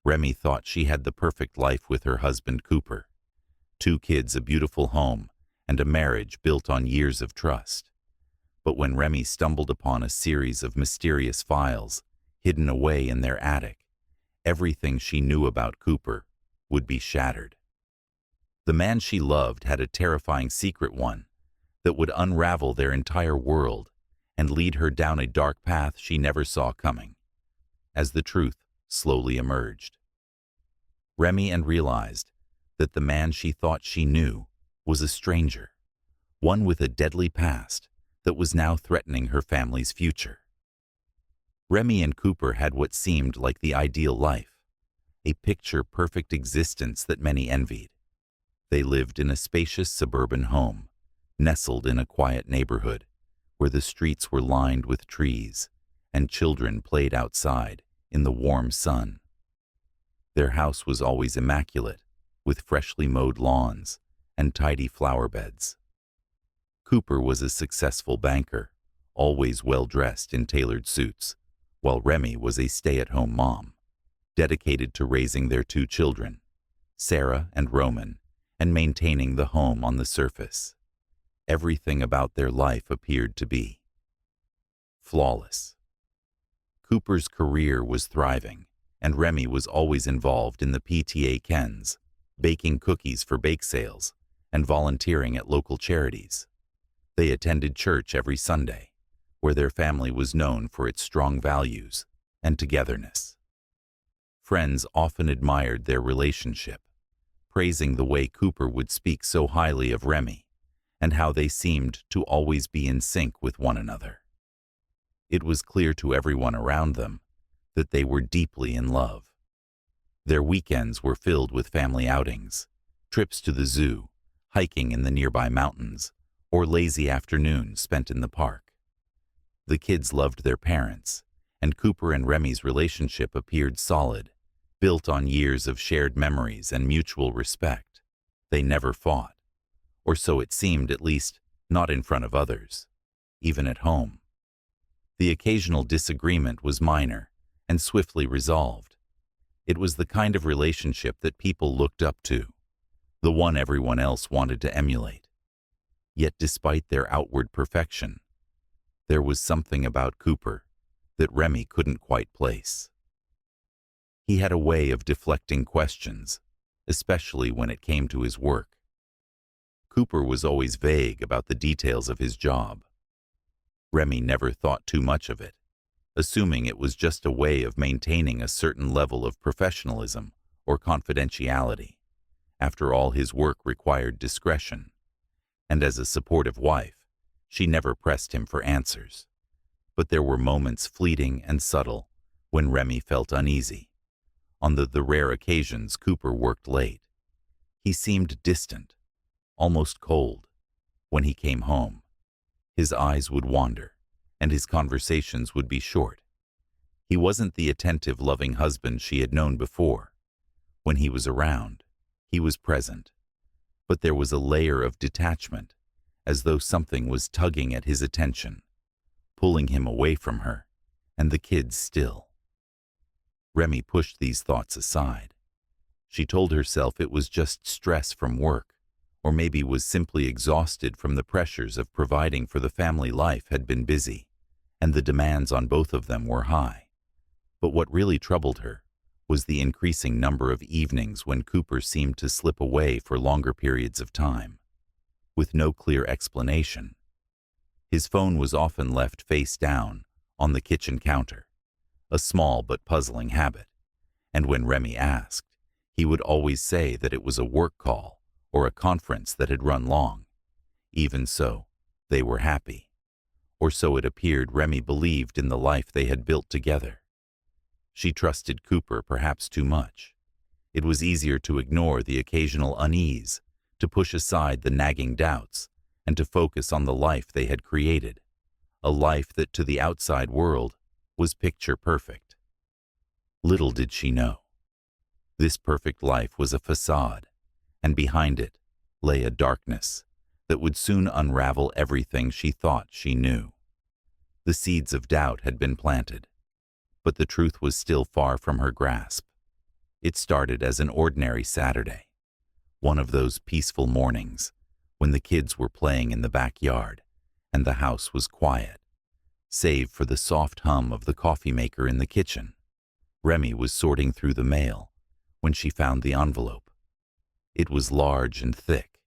Remy thought she had the perfect life with her husband Cooper. 2 kids, a beautiful home, and a marriage built on years of trust. But when Remy stumbled upon a series of mysterious files hidden away in their attic, everything she knew about Cooper would be shattered. The man she loved had a terrifying secret, one that would unravel their entire world and lead her down a dark path she never saw coming. As the truth slowly emerged, Remy realized that the man she thought she knew was a stranger, one with a deadly past that was now threatening her family's future. Remy and Cooper had what seemed like the ideal life, a picture-perfect existence that many envied. They lived in a spacious suburban home, nestled in a quiet neighborhood, where the streets were lined with trees and children played outside in the warm sun. Their house was always immaculate, with freshly mowed lawns and tidy flower beds. Cooper was a successful banker, always well-dressed in tailored suits, while Remy was a stay-at-home mom, dedicated to raising their 2 children, Sarah and Roman, and maintaining the home on the surface. Everything about their life appeared to be flawless. Cooper's career was thriving, and Remy was always involved in the PTA Kens, baking cookies for bake sales and volunteering at local charities. They attended church every Sunday, where their family was known for its strong values and togetherness. Friends often admired their relationship, praising the way Cooper would speak so highly of Remy and how they seemed to always be in sync with one another. It was clear to everyone around them that they were deeply in love. Their weekends were filled with family outings, trips to the zoo, hiking in the nearby mountains, or lazy afternoons spent in the park. The kids loved their parents, and Cooper and Remy's relationship appeared solid, built on years of shared memories and mutual respect. They never fought, or so it seemed, at least not in front of others, even at home. The occasional disagreement was minor and swiftly resolved. It was the kind of relationship that people looked up to, the one everyone else wanted to emulate. Yet despite their outward perfection, there was something about Cooper that Remy couldn't quite place. He had a way of deflecting questions, especially when it came to his work. Cooper was always vague about the details of his job. Remy never thought too much of it, assuming it was just a way of maintaining a certain level of professionalism or confidentiality. After all, his work required discretion, and as a supportive wife, she never pressed him for answers. But there were moments, fleeting and subtle, when Remy felt uneasy. On the rare occasions Cooper worked late, he seemed distant, almost cold. When he came home, his eyes would wander, and his conversations would be short. He wasn't the attentive, loving husband she had known before. When he was around, he was present, but there was a layer of detachment, as though something was tugging at his attention, pulling him away from her, and the kids still. Remy pushed these thoughts aside. She told herself it was just stress from work, or maybe was simply exhausted from the pressures of providing for the family. Life had been busy, and the demands on both of them were high. But what really troubled her was the increasing number of evenings when Cooper seemed to slip away for longer periods of time, with no clear explanation. His phone was often left face down on the kitchen counter, a small but puzzling habit, and when Remy asked, he would always say that it was a work call or a conference that had run long. Even so, they were happy. Or so it appeared. Remy believed in the life they had built together. She trusted Cooper perhaps too much. It was easier to ignore the occasional unease, to push aside the nagging doubts, and to focus on the life they had created, a life that to the outside world was picture perfect. Little did she know, this perfect life was a facade, and behind it lay a darkness that would soon unravel everything she thought she knew. The seeds of doubt had been planted, but the truth was still far from her grasp. It started as an ordinary Saturday, one of those peaceful mornings when the kids were playing in the backyard and the house was quiet, save for the soft hum of the coffee maker in the kitchen. Remy was sorting through the mail when she found the envelope. It was large and thick,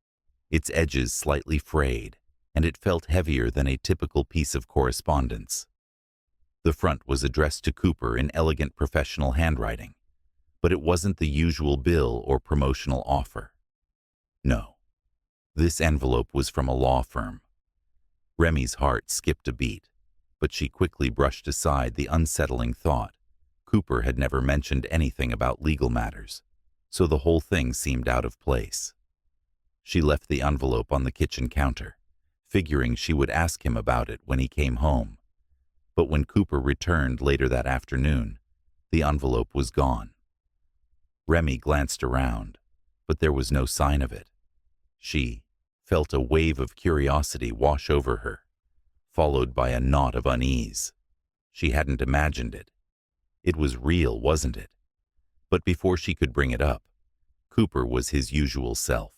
its edges slightly frayed, and it felt heavier than a typical piece of correspondence. The front was addressed to Cooper in elegant professional handwriting, but it wasn't the usual bill or promotional offer. No, this envelope was from a law firm. Remy's heart skipped a beat, but she quickly brushed aside the unsettling thought. Cooper had never mentioned anything about legal matters, so the whole thing seemed out of place. She left the envelope on the kitchen counter, figuring she would ask him about it when he came home. But when Cooper returned later that afternoon, the envelope was gone. Remy glanced around, but there was no sign of it. She felt a wave of curiosity wash over her, followed by a knot of unease. She hadn't imagined it. It was real, wasn't it? But before she could bring it up, Cooper was his usual self.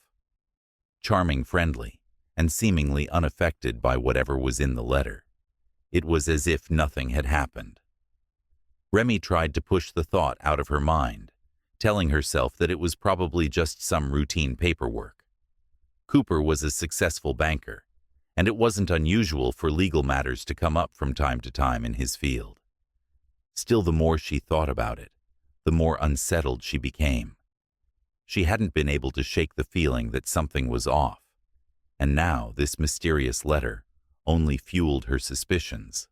Charming, friendly, and seemingly unaffected by whatever was in the letter. It was as if nothing had happened. Remy tried to push the thought out of her mind, telling herself that it was probably just some routine paperwork. Cooper was a successful banker, and it wasn't unusual for legal matters to come up from time to time in his field. Still, the more she thought about it, the more unsettled she became. She hadn't been able to shake the feeling that something was off, and now this mysterious letter only fueled her suspicions.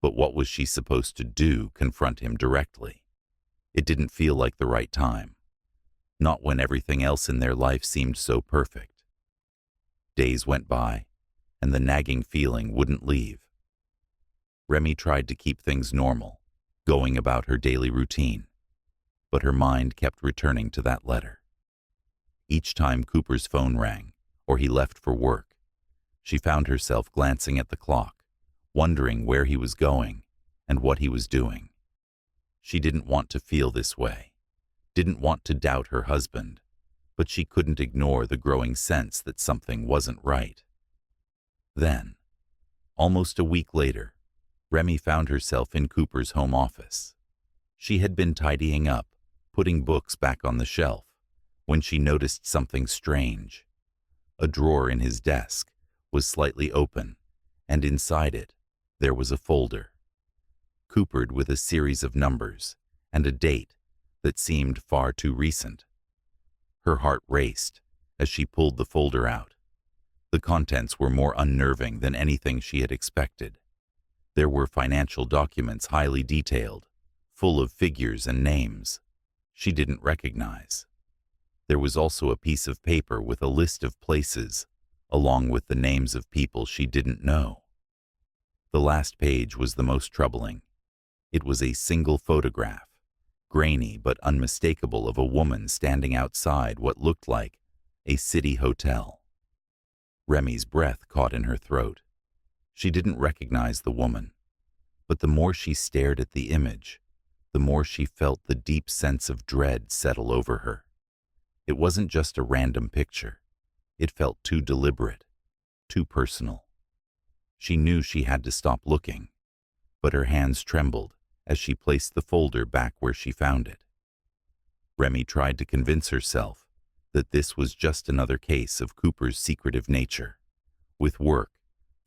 But what was she supposed to do, confront him directly? It didn't feel like the right time, not when everything else in their life seemed so perfect. Days went by, and the nagging feeling wouldn't leave. Remy tried to keep things normal, going about her daily routine, but her mind kept returning to that letter. Each time Cooper's phone rang, or he left for work, she found herself glancing at the clock, wondering where he was going and what he was doing. She didn't want to feel this way, didn't want to doubt her husband, but she couldn't ignore the growing sense that something wasn't right. Then, almost a week later, Remy found herself in Cooper's home office. She had been tidying up, putting books back on the shelf, when she noticed something strange. A drawer in his desk was slightly open, and inside it, there was a folder, coopered with a series of numbers and a date that seemed far too recent. Her heart raced as she pulled the folder out. The contents were more unnerving than anything she had expected. There were financial documents highly detailed, full of figures and names she didn't recognize. There was also a piece of paper with a list of places, along with the names of people she didn't know. The last page was the most troubling. It was a single photograph, grainy but unmistakable, of a woman standing outside what looked like a city hotel. Remy's breath caught in her throat. She didn't recognize the woman, but the more she stared at the image, the more she felt the deep sense of dread settle over her. It wasn't just a random picture. It felt too deliberate, too personal. She knew she had to stop looking, but her hands trembled as she placed the folder back where she found it. Remy tried to convince herself that this was just another case of Cooper's secretive nature, with work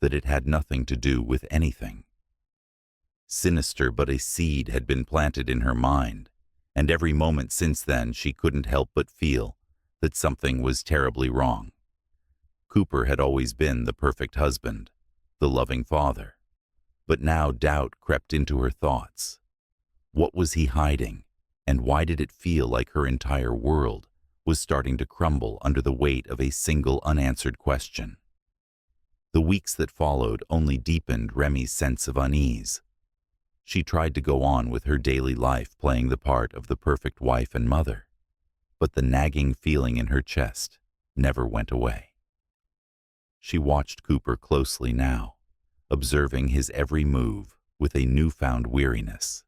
that it had nothing to do with anything. Sinister, but a seed had been planted in her mind, and every moment since then she couldn't help but feel that something was terribly wrong. Cooper had always been the perfect husband, the loving father, but now doubt crept into her thoughts. What was he hiding, and why did it feel like her entire world was starting to crumble under the weight of a single unanswered question? The weeks that followed only deepened Remy's sense of unease. She tried to go on with her daily life, playing the part of the perfect wife and mother, but the nagging feeling in her chest never went away. She watched Cooper closely now, observing his every move with a newfound weariness.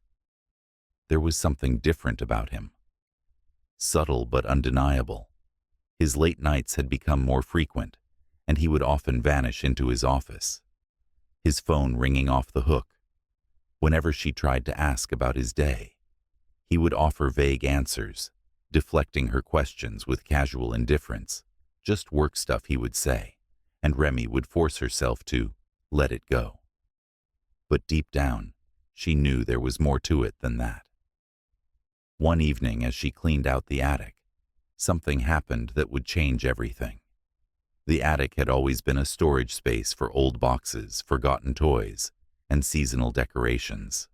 There was something different about him, subtle but undeniable. His late nights had become more frequent, and he would often vanish into his office, his phone ringing off the hook. Whenever she tried to ask about his day, he would offer vague answers, deflecting her questions with casual indifference. Just work stuff, he would say, and Remy would force herself to let it go. But deep down, she knew there was more to it than that. One evening, as she cleaned out the attic, something happened that would change everything. The attic had always been a storage space for old boxes, forgotten toys, and seasonal decorations.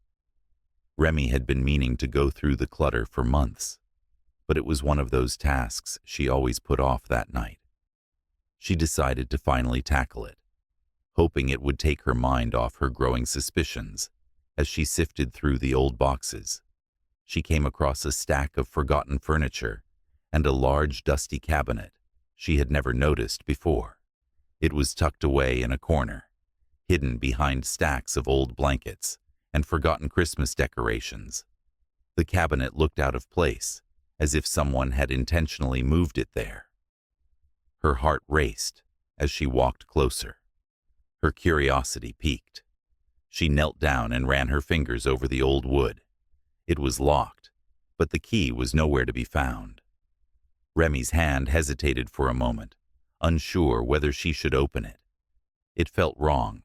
Remy had been meaning to go through the clutter for months, but it was one of those tasks she always put off that night. She decided to finally tackle it, hoping it would take her mind off her growing suspicions. As she sifted through the old boxes, she came across a stack of forgotten furniture and a large dusty cabinet she had never noticed before. It was tucked away in a corner, hidden behind stacks of old blankets and forgotten Christmas decorations. The cabinet looked out of place, as if someone had intentionally moved it there. Her heart raced as she walked closer. Her curiosity piqued. She knelt down and ran her fingers over the old wood. It was locked, but the key was nowhere to be found. Remy's hand hesitated for a moment, unsure whether she should open it. It felt wrong,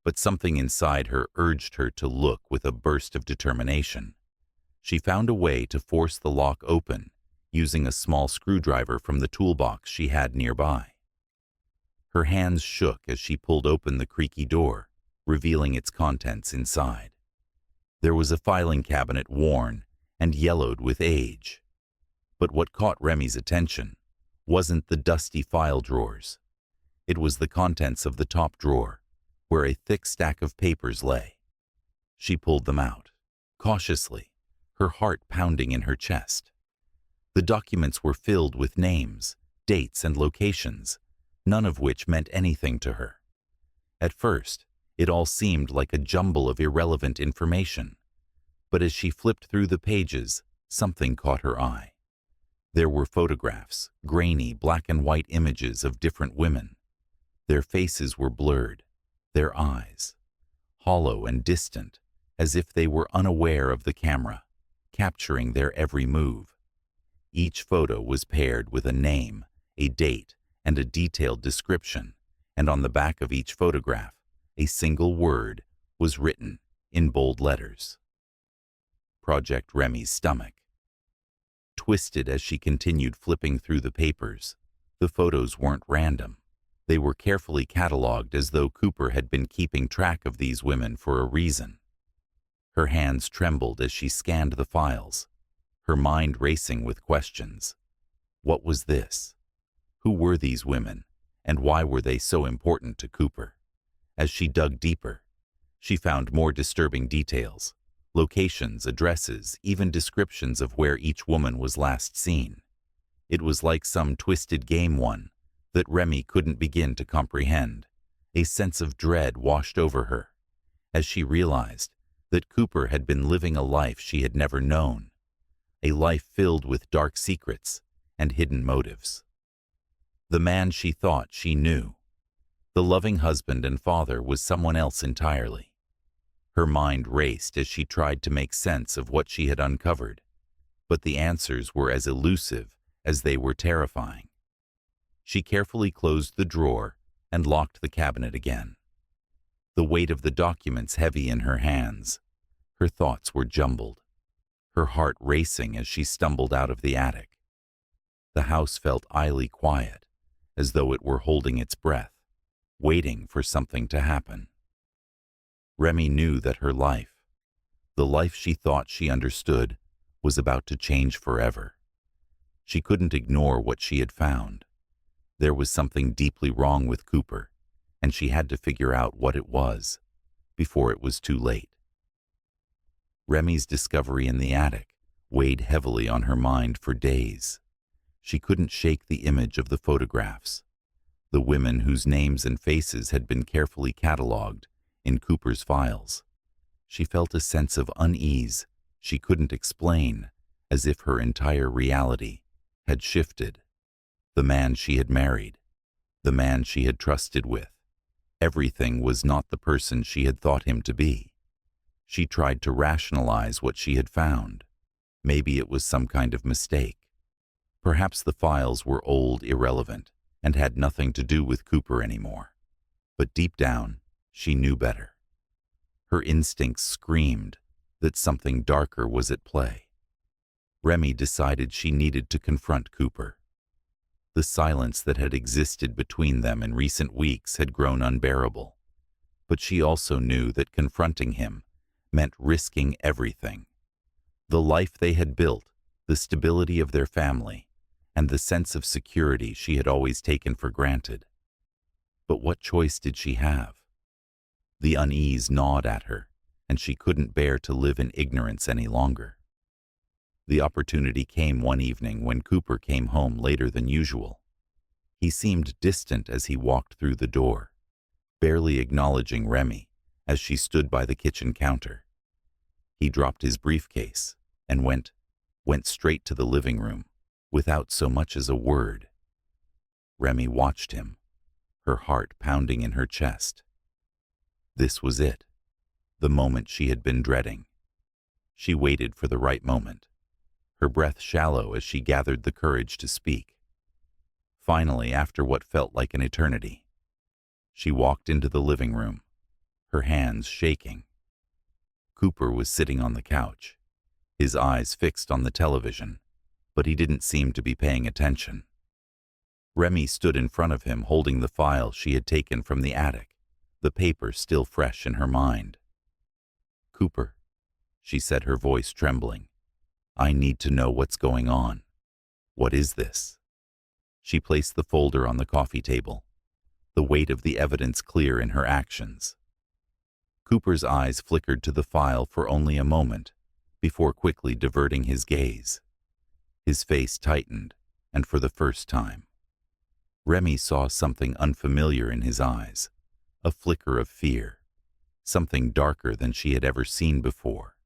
but something inside her urged her to look with a burst of determination. She found a way to force the lock open, using a small screwdriver from the toolbox she had nearby. Her hands shook as she pulled open the creaky door, revealing its contents inside. There was a filing cabinet worn and yellowed with age. But what caught Remy's attention wasn't the dusty file drawers. It was the contents of the top drawer, where a thick stack of papers lay. She pulled them out, cautiously, her heart pounding in her chest. The documents were filled with names, dates, and locations, none of which meant anything to her. At first, it all seemed like a jumble of irrelevant information, but as she flipped through the pages, something caught her eye. There were photographs, grainy black and white images of different women. Their faces were blurred, their eyes hollow and distant, as if they were unaware of the camera, capturing their every move. Each photo was paired with a name, a date, and a detailed description, and on the back of each photograph, a single word was written in bold letters. Project Remy's stomach twisted as she continued flipping through the papers. The photos weren't random. They were carefully cataloged as though Cooper had been keeping track of these women for a reason. Her hands trembled as she scanned the files, her mind racing with questions. What was this? Who were these women, and why were they so important to Cooper? As she dug deeper, she found more disturbing details. Locations, addresses, even descriptions of where each woman was last seen. It was like some twisted game one that Remy couldn't begin to comprehend. A sense of dread washed over her as she realized that Cooper had been living a life she had never known, a life filled with dark secrets and hidden motives. The man she thought she knew, the loving husband and father, was someone else entirely. Her mind raced as she tried to make sense of what she had uncovered, but the answers were as elusive as they were terrifying. She carefully closed the drawer and locked the cabinet again. The weight of the documents heavy in her hands, her thoughts were jumbled, her heart racing as she stumbled out of the attic. The house felt eerily quiet, as though it were holding its breath, waiting for something to happen. Remy knew that her life, the life she thought she understood, was about to change forever. She couldn't ignore what she had found. There was something deeply wrong with Cooper, and she had to figure out what it was before it was too late. Remy's discovery in the attic weighed heavily on her mind for days. She couldn't shake the image of the photographs, the women whose names and faces had been carefully cataloged in Cooper's files. She felt a sense of unease she couldn't explain as if her entire reality had shifted. The man she had married, the man she had trusted with, everything was not the person she had thought him to be. She tried to rationalize what she had found. Maybe it was some kind of mistake. Perhaps the files were old, irrelevant, and had nothing to do with Cooper anymore. But deep down, she knew better. Her instincts screamed that something darker was at play. Remy decided she needed to confront Cooper. The silence that had existed between them in recent weeks had grown unbearable, but she also knew that confronting him meant risking everything. The life they had built, the stability of their family, and the sense of security she had always taken for granted. But what choice did she have? The unease gnawed at her, and she couldn't bear to live in ignorance any longer. The opportunity came one evening when Cooper came home later than usual. He seemed distant as he walked through the door, barely acknowledging Remy as she stood by the kitchen counter. He dropped his briefcase and went straight to the living room, without so much as a word. Remy watched him, her heart pounding in her chest. This was it, the moment she had been dreading. She waited for the right moment, her breath shallow as she gathered the courage to speak. Finally, after what felt like an eternity, she walked into the living room, her hands shaking. Cooper was sitting on the couch, his eyes fixed on the television, but he didn't seem to be paying attention. Remy stood in front of him holding the file she had taken from the attic, the paper still fresh in her mind. "Cooper," she said, her voice trembling, "I need to know what's going on. What is this?" She placed the folder on the coffee table, the weight of the evidence clear in her actions. Cooper's eyes flickered to the file for only a moment, before quickly diverting his gaze. His face tightened, and for the first time, Remy saw something unfamiliar in his eyes, a flicker of fear, something darker than she had ever seen before.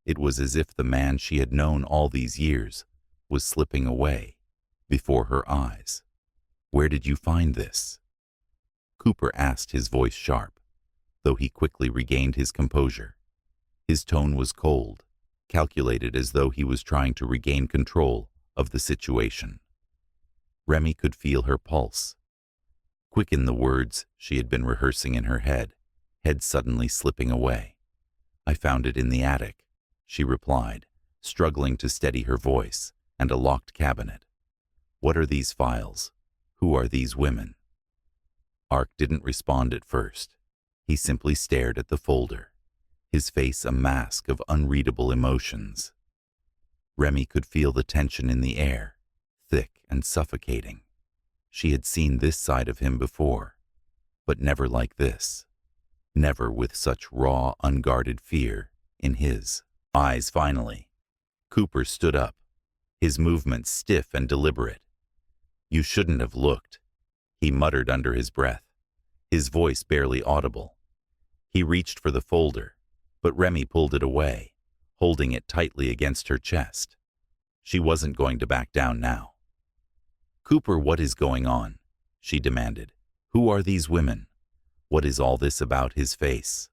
It was as if the man she had known all these years was slipping away before her eyes. "Where did you find this?" Cooper asked, his voice sharp, though he quickly regained his composure. His tone was cold, calculated, as though he was trying to regain control of the situation. Remy could feel her pulse. Quicken the words she had been rehearsing in her head suddenly slipping away. "I found it in the attic," she replied, struggling to steady her voice, "and a locked cabinet." "What are these files? Who are these women?" Ark didn't respond at first. He simply stared at the folder, his face a mask of unreadable emotions. Remy could feel the tension in the air, thick and suffocating. She had seen this side of him before, but never like this. Never with such raw, unguarded fear in his eyes. Finally, Cooper stood up, his movements stiff and deliberate. "You shouldn't have looked," he muttered under his breath, his voice barely audible. He reached for the folder, but Remy pulled it away, holding it tightly against her chest. She wasn't going to back down now. "Cooper, what is going on?" she demanded. "Who are these women? What is all this about?" His face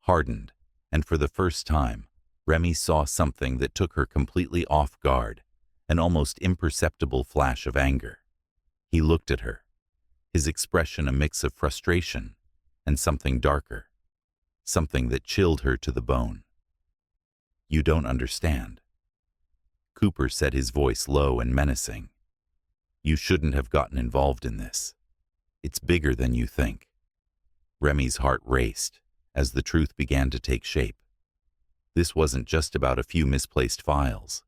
hardened, and for the first time, Remy saw something that took her completely off guard, an almost imperceptible flash of anger. He looked at her, his expression a mix of frustration and something darker, something that chilled her to the bone. "You don't understand." Cooper said, his voice low and menacing. "You shouldn't have gotten involved in this. It's bigger than you think." Remy's heart raced as the truth began to take shape. This wasn't just about a few misplaced files.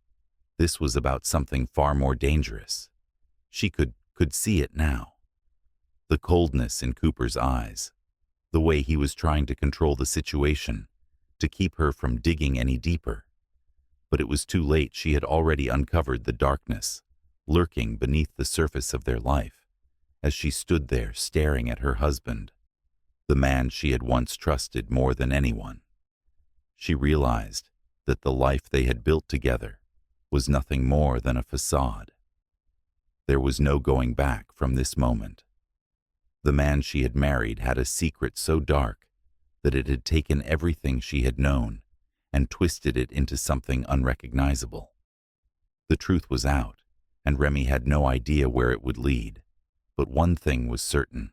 This was about something far more dangerous. She could see it now. The coldness in Cooper's eyes, the way he was trying to control the situation, to keep her from digging any deeper. But it was too late. She had already uncovered the darkness lurking beneath the surface of their life, as she stood there staring at her husband, the man she had once trusted more than anyone. She realized that the life they had built together was nothing more than a facade. There was no going back from this moment. The man she had married had a secret so dark that it had taken everything she had known and twisted it into something unrecognizable. The truth was out, and Remy had no idea where it would lead. But one thing was certain.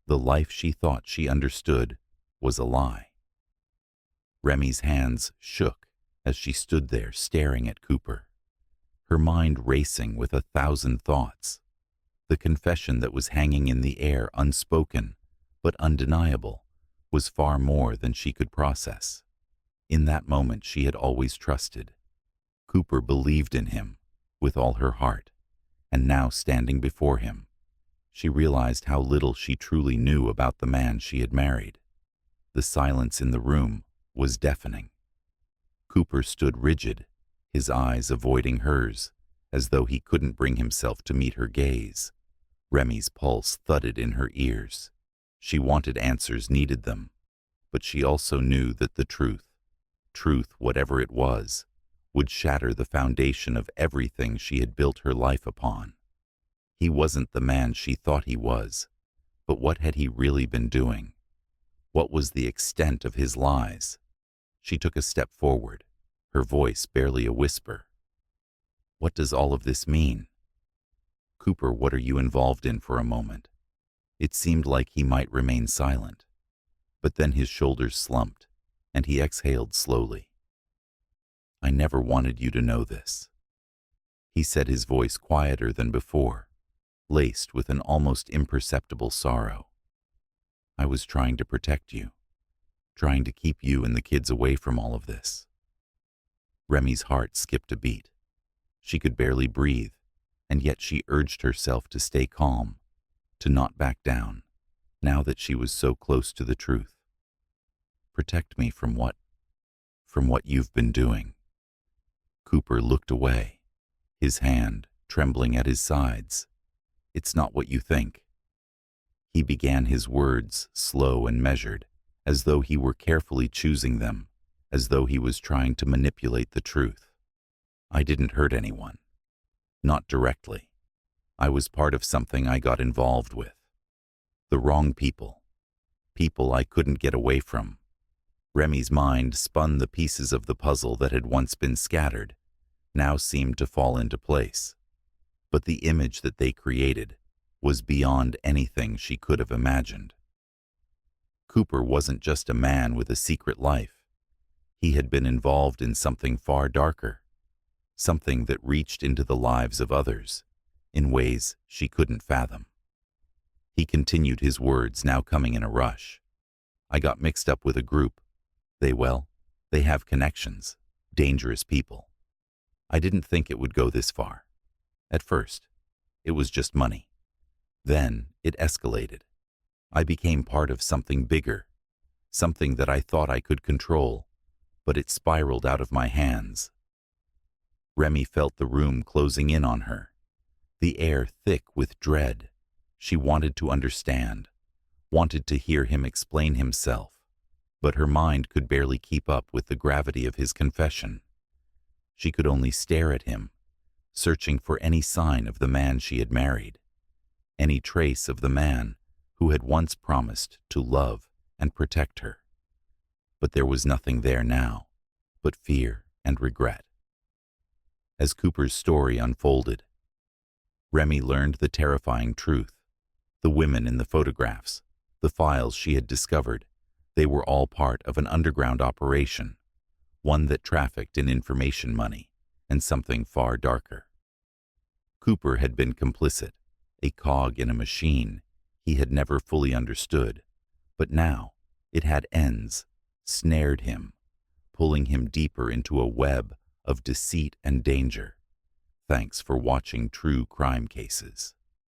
The life she thought she understood was a lie. Remy's hands shook as she stood there staring at Cooper, her mind racing with 1,000 thoughts. The confession that was hanging in the air, unspoken but undeniable, was far more than she could process. In that moment she had always trusted. Cooper believed in him with all her heart, and now standing before him, she realized how little she truly knew about the man she had married. The silence in the room was deafening. Cooper stood rigid, his eyes avoiding hers, as though he couldn't bring himself to meet her gaze. Remy's pulse thudded in her ears. She wanted answers, needed them, but she also knew that the truth, whatever it was, would shatter the foundation of everything she had built her life upon. He wasn't the man she thought he was, but what had he really been doing? What was the extent of his lies? She took a step forward, her voice barely a whisper. "What does all of this mean?" "Cooper, what are you involved in?" For a moment, it seemed like he might remain silent, but then his shoulders slumped, and he exhaled slowly. "I never wanted you to know this," he said, his voice quieter than before, laced with an almost imperceptible sorrow. "I was trying to protect you, trying to keep you and the kids away from all of this." Remy's heart skipped a beat. She could barely breathe, and yet she urged herself to stay calm, to not back down, now that she was so close to the truth. "Protect me from what? From what you've been doing." Cooper looked away, his hand trembling at his sides. "It's not what you think." He began his words slow and measured, as though he were carefully choosing them, as though he was trying to manipulate the truth. "I didn't hurt anyone. Not directly. I was part of something I got involved with. The wrong people. People I couldn't get away from." Remy's mind spun the pieces of the puzzle that had once been scattered, now seemed to fall into place. But the image that they created was beyond anything she could have imagined. Cooper wasn't just a man with a secret life. He had been involved in something far darker, something that reached into the lives of others in ways she couldn't fathom. He continued his words, now coming in a rush. "I got mixed up with a group. They have connections, dangerous people. I didn't think it would go this far. At first, it was just money. Then it escalated. I became part of something bigger, something that I thought I could control, but it spiraled out of my hands." Remy felt the room closing in on her, the air thick with dread. She wanted to understand, wanted to hear him explain himself, but her mind could barely keep up with the gravity of his confession. She could only stare at him, searching for any sign of the man she had married, any trace of the man who had once promised to love and protect her. But there was nothing there now, but fear and regret. As Cooper's story unfolded, Remy learned the terrifying truth. The women in the photographs, the files she had discovered, they were all part of an underground operation, one that trafficked in information money and something far darker. Cooper had been complicit, a cog in a machine he had never fully understood, but now it had ends, snared him, pulling him deeper into a web of deceit and danger. Thanks for watching True Crime Cases.